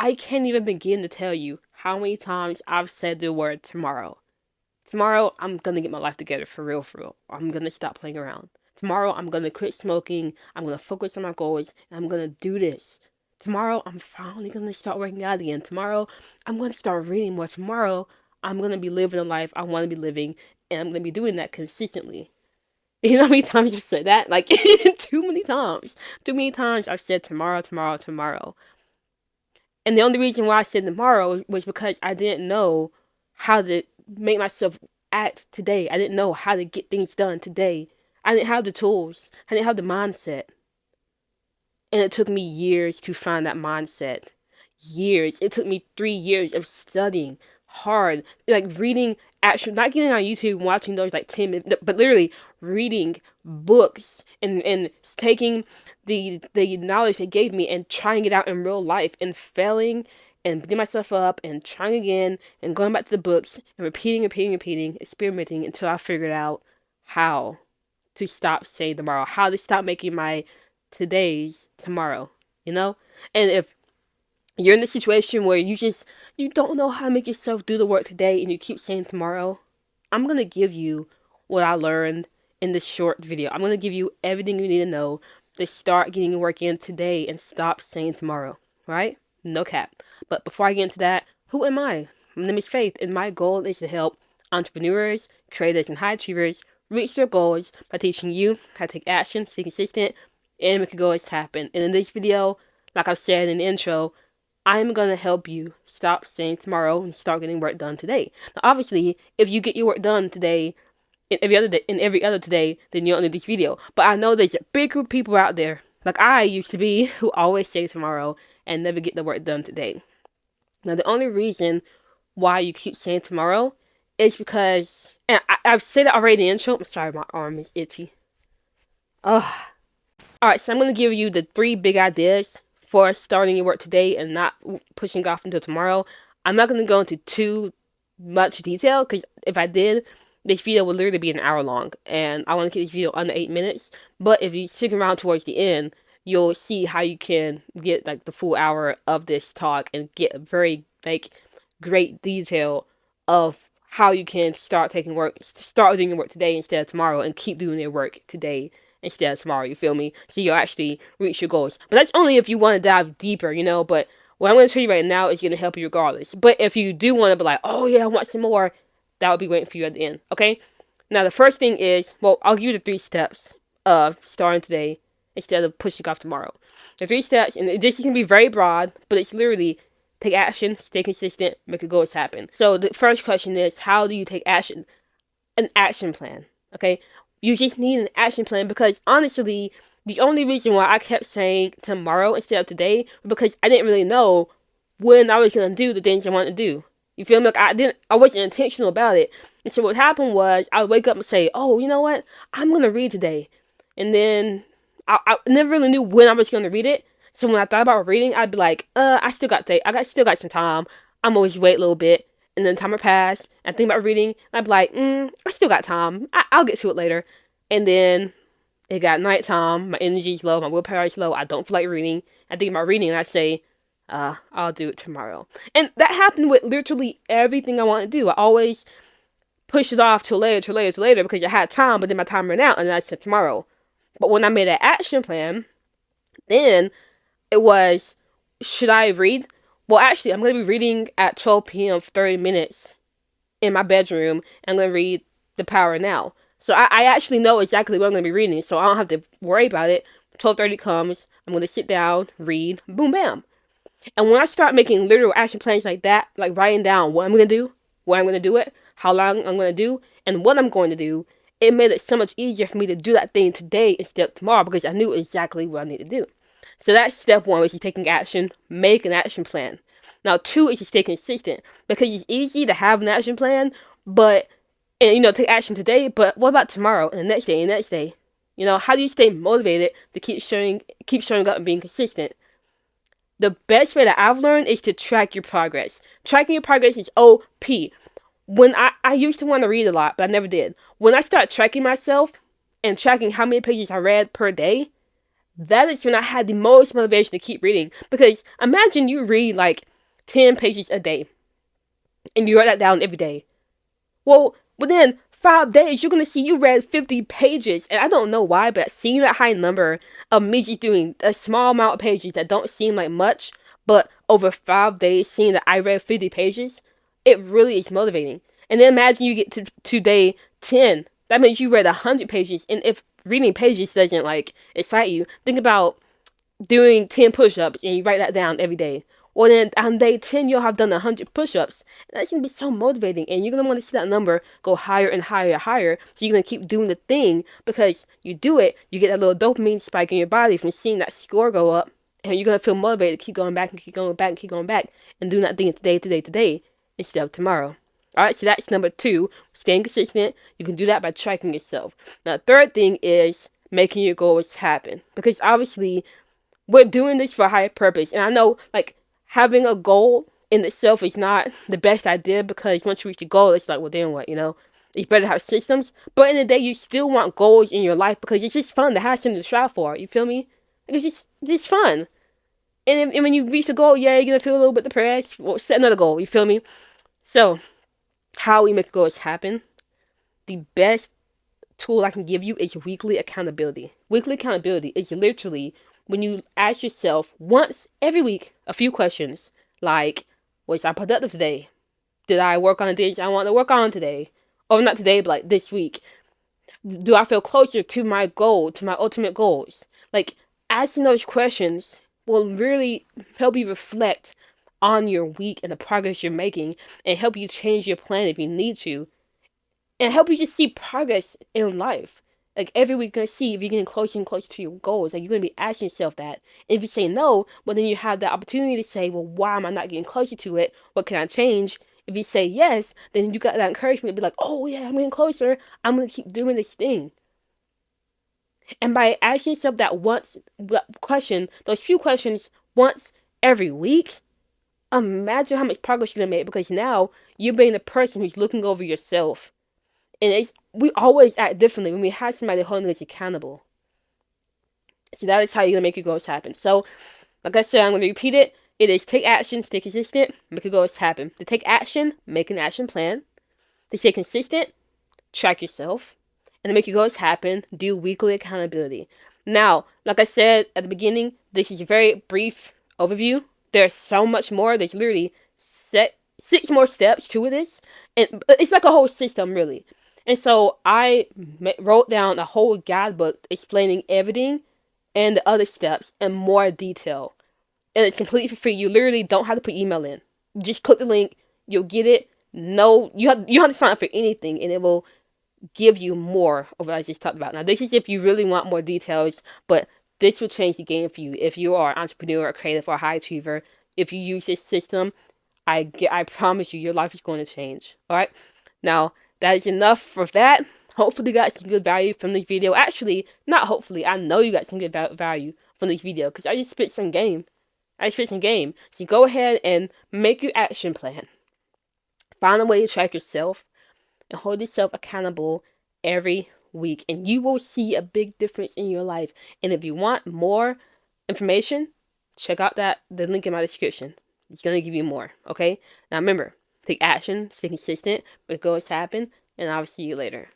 I can't even begin to tell you how many times I've said the word tomorrow. Tomorrow, I'm gonna get my life together for real, for real. I'm gonna stop playing around. Tomorrow, I'm gonna quit smoking. I'm gonna focus on my goals, and I'm gonna do this. Tomorrow, I'm finally gonna start working out again. Tomorrow, I'm gonna start reading more. Tomorrow, I'm gonna be living a life I want to be living, and I'm gonna be doing that consistently. You know how many times I've said that? Like, too many times. Too many times I've said tomorrow, tomorrow, tomorrow. And the only reason why I said tomorrow was because I didn't know how to make myself act today. I didn't know how to get things done today. I didn't have the tools. I didn't have the mindset. And it took me years to find that mindset. Years. It took me 3 years of studying hard, like reading actual, not getting on YouTube and watching those like 10 minutes, but literally reading books and taking the knowledge they gave me and trying it out in real life and failing and picking myself up and trying again and going back to the books and repeating, experimenting until I figured out how to stop saying tomorrow, how to stop making my today's tomorrow, you know? And if you're in a situation where you don't know how to make yourself do the work today and you keep saying tomorrow, I'm going to give you what I learned in this short video. I'm going to give you everything you need to know to start getting your work in today and stop saying tomorrow, right? No cap. But before I get into that, who am I? My name is Faith, and my goal is to help entrepreneurs, creators, and high achievers reach their goals by teaching you how to take action, stay consistent, and make your goals happen. And in this video, like I've said in the intro, I'm going to help you stop saying tomorrow and start getting work done today. Now, obviously, if you get your work done today, in every other today, then you don't need this video. But I know there's a big group of people out there, like I used to be, who always say tomorrow and never get the work done today. Now, the only reason why you keep saying tomorrow is because, and I've said it already in the intro. I'm sorry, my arm is itchy. Ugh. Alright, so I'm going to give you the 3 big ideas for starting your work today and not pushing off until tomorrow. I'm not going to go into too much detail, because if I did, this video would literally be an hour long, and I want to keep this video under 8 minutes. But if you stick around towards the end, you'll see how you can get like the full hour of this talk and get a very like great detail of how you can start doing your work today instead of tomorrow, and keep doing your work today instead of tomorrow, you feel me? So you'll actually reach your goals. But that's only if you want to dive deeper, you know? But what I'm going to tell you right now is going to help you regardless. But if you do want to be like, oh yeah, I want some more, that would be waiting for you at the end, okay? Now, the first thing is, well, I'll give you the 3 steps of starting today instead of pushing off tomorrow. The 3 steps, and this can be very broad, but it's literally take action, stay consistent, make your goals happen. So the first question is, how do you take action? An action plan, okay? You just need an action plan, because honestly, the only reason why I kept saying tomorrow instead of today was because I didn't really know when I was going to do the things I wanted to do. You feel me? Like I wasn't intentional about it. And so what happened was, I would wake up and say, oh, you know what? I'm going to read today. And then I never really knew when I was going to read it. So when I thought about reading, I'd be like, I still got some time. I'm always wait a little bit. And then time would pass, and I think about reading, and I'd be like, I still got time. I'll get to it later. And then it got nighttime, my energy's low, my willpower is low, I don't feel like reading. I think about reading, and I say, I'll do it tomorrow. And that happened with literally everything I want to do. I always push it off till later, because I had time, but then my time ran out, and then I said tomorrow. But when I made an action plan, then it was, should I read? Well, actually, I'm going to be reading at 12 p.m. for 30 minutes in my bedroom. I'm going to read The Power Now. So I actually know exactly what I'm going to be reading, so I don't have to worry about it. 12:30 comes, I'm going to sit down, read, boom, bam. And when I start making literal action plans like that, like writing down what I'm going to do, where I'm going to do it, how long I'm going to do, and what I'm going to do, it made it so much easier for me to do that thing today instead of tomorrow, because I knew exactly what I need to do. So that's step 1, which is taking action. Make an action plan. Now, 2 is to stay consistent, because it's easy to have an action plan, but, and take action today, but what about tomorrow and the next day and the next day? How do you stay motivated to keep showing up and being consistent? The best way that I've learned is to track your progress. Tracking your progress is OP. When I used to want to read a lot, but I never did. When I start tracking myself and tracking how many pages I read per day, that is when I had the most motivation to keep reading. Because imagine you read like 10 pages a day, and you write that down every day. Well, within 5 days, you're gonna see you read 50 pages, and I don't know why, but seeing that high number of me just doing a small amount of pages that don't seem like much, but over 5 days, seeing that I read 50 pages, it really is motivating. And then imagine you get to day 10. That means you read 100 pages, and if reading pages doesn't like excite you, think about doing 10 push-ups and you write that down every day. Or then on day 10, you'll have done 100 push-ups. And that's going to be so motivating. And you're going to want to see that number go higher and higher and higher. So you're going to keep doing the thing because you do it. You get that little dopamine spike in your body from seeing that score go up. And you're going to feel motivated to keep going back and keep going back and keep going back. And doing that thing today instead of tomorrow. Alright, so that's number 2. Staying consistent. You can do that by tracking yourself. Now, the third thing is making your goals happen. Because obviously, we're doing this for a higher purpose. And I know, like, having a goal in itself is not the best idea because once you reach the goal, it's like, well, then what, you know? It's better to have systems. But in the day, you still want goals in your life because it's just fun to have something to strive for. You feel me? Like, it's just fun. And when you reach the goal, yeah, you're going to feel a little bit depressed. Well, set another goal. You feel me? So, how we make goals happen? The best tool I can give you is weekly accountability. Weekly accountability is literally when you ask yourself once every week a few questions like, was I productive today? Did I work on the things I want to work on today? Or not today, but like this week. Do I feel closer to my goal, to my ultimate goals? Like, asking those questions will really help you reflect on your week and the progress you're making and help you change your plan if you need to and help you just see progress in life. Like every week, you're gonna see if you're getting closer and closer to your goals. Like you're gonna be asking yourself that. And if you say no, well then you have the opportunity to say, well, why am I not getting closer to it? What can I change? If you say yes, then you got that encouragement to be like, oh yeah, I'm getting closer. I'm gonna keep doing this thing. And by asking yourself that question, those few questions once every week, imagine how much progress you're gonna make because now you're being the person who's looking over yourself. And we always act differently when we have somebody holding us accountable. So that is how you're gonna make your goals happen. So, like I said, I'm gonna repeat it. It is take action, stay consistent, make your goals happen. To take action, make an action plan. To stay consistent, track yourself. And to make your goals happen, do weekly accountability. Now, like I said at the beginning, this is a very brief overview. There's so much more. There's literally 6 more steps to this. And it's like a whole system, really. And so I wrote down a whole guidebook explaining everything and the other steps in more detail. And it's completely for free. You literally don't have to put email in. Just click the link. You'll get it. No, you have to sign up for anything, and it will give you more of what I just talked about. Now, this is if you really want more details, but this will change the game for you. If you are an entrepreneur, a creative, or a high achiever, if you use this system, I promise you, your life is going to change. All right. Now, that is enough for that. Hopefully you got some good value from this video. Actually, not hopefully. I know you got some good value from this video because I just spit some game. So go ahead and make your action plan. Find a way to track yourself and hold yourself accountable every week. And you will see a big difference in your life. And if you want more information, check out the link in my description. It's going to give you more. Okay? Now remember, take action, stay consistent, but goals happen, and I'll see you later.